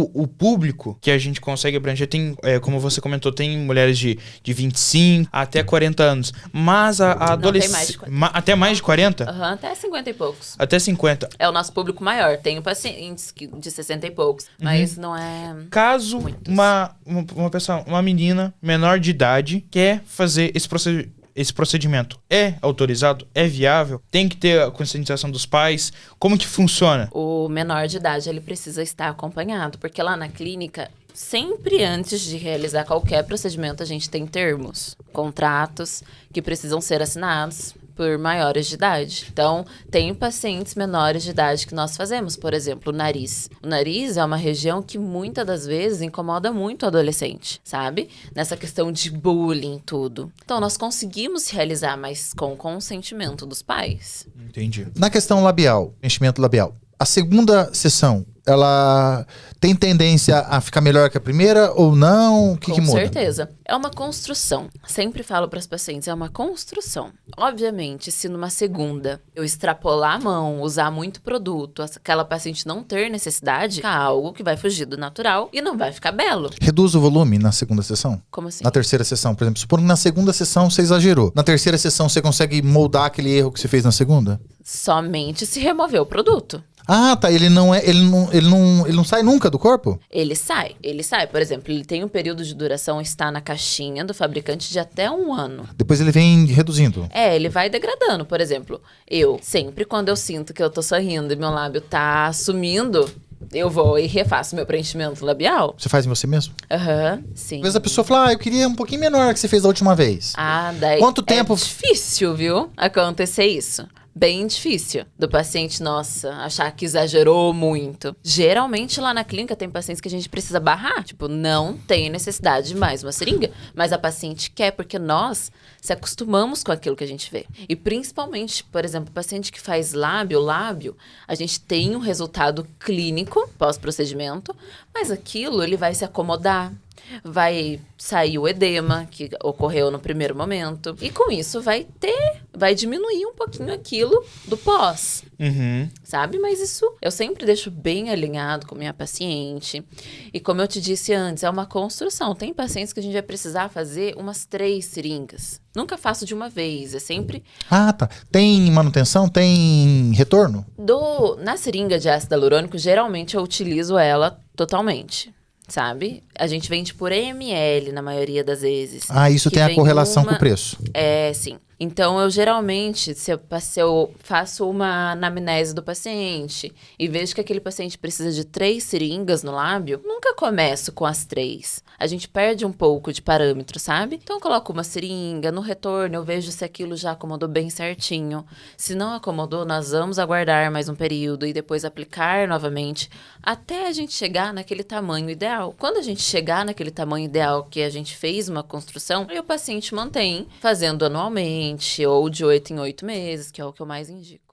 O público que a gente consegue abranger tem, como você comentou, tem mulheres de 25 até 40 anos. Mas a adolescente... Até mais de 40? Aham, até 50 e poucos. Até 50. É o nosso público maior. Tenho pacientes de 60 e poucos, mas não é... Caso uma pessoa, uma menina menor de idade quer fazer esse procedimento, é autorizado? É viável? Tem que ter a conscientização dos pais? Como que funciona? O menor de idade, ele precisa estar acompanhado, porque lá na clínica, sempre antes de realizar qualquer procedimento, a gente tem termos, contratos que precisam ser assinados por maiores de idade. Então, tem pacientes menores de idade que nós fazemos, por exemplo, o nariz. O nariz é uma região que muitas das vezes incomoda muito o adolescente, sabe? Nessa questão de bullying, tudo. Então, nós conseguimos realizar, mas com o consentimento dos pais. Entendi. Na questão labial, enchimento labial, a segunda sessão, ela tem tendência a ficar melhor que a primeira ou não? O que muda? Com certeza. É uma construção. Sempre falo para as pacientes, é uma construção. Obviamente, se numa segunda eu extrapolar a mão, usar muito produto, aquela paciente não ter necessidade, é algo que vai fugir do natural e não vai ficar belo. Reduz o volume na segunda sessão? Como assim? Na terceira sessão, por exemplo. Supondo que na segunda sessão você exagerou. Na terceira sessão você consegue moldar aquele erro que você fez na segunda? Somente se remover o produto. Ah, tá. Ele não sai nunca do corpo? Ele sai. Por exemplo, ele tem um período de duração, está na caixinha do fabricante de até 1 ano. Depois ele vem reduzindo. Ele vai degradando. Por exemplo, sempre quando eu sinto que eu tô sorrindo e meu lábio tá sumindo, eu vou e refaço meu preenchimento labial. Você faz em você mesmo? Aham, sim. Às vezes a pessoa fala, eu queria um pouquinho menor que você fez da última vez. Daí Quanto tempo? É difícil, viu, acontecer isso. Bem difícil. Do paciente, nossa, achar que exagerou muito. Geralmente lá na clínica tem pacientes que a gente precisa barrar. Tipo, não tem necessidade de mais uma seringa. Mas a paciente quer, porque nós se acostumamos com aquilo que a gente vê. E principalmente, por exemplo, o paciente que faz lábio, a gente tem um resultado clínico pós-procedimento, mas aquilo ele vai se acomodar. Vai sair o edema que ocorreu no primeiro momento. E com isso vai diminuir um pouquinho aquilo do pós. Sabe? Mas isso eu sempre deixo bem alinhado com minha paciente. E como eu te disse antes, é uma construção. Tem pacientes que a gente vai precisar fazer umas 3 seringas. Nunca faço de uma vez, é sempre... Ah, tá. Tem manutenção? Tem retorno? Na seringa de ácido hialurônico, geralmente eu utilizo ela totalmente. Sabe? A gente vende por ml na maioria das vezes. Isso tem a correlação com o preço. Sim. Então, eu geralmente, se eu faço uma anamnese do paciente e vejo que aquele paciente precisa de 3 seringas no lábio, nunca começo com as 3. A gente perde um pouco de parâmetro, sabe? Então, eu coloco uma seringa, no retorno eu vejo se aquilo já acomodou bem certinho. Se não acomodou, nós vamos aguardar mais um período e depois aplicar novamente até a gente chegar naquele tamanho ideal. Quando a gente chegar naquele tamanho ideal que a gente fez uma construção, aí o paciente mantém fazendo anualmente ou de 8 em 8 meses, que é o que eu mais indico.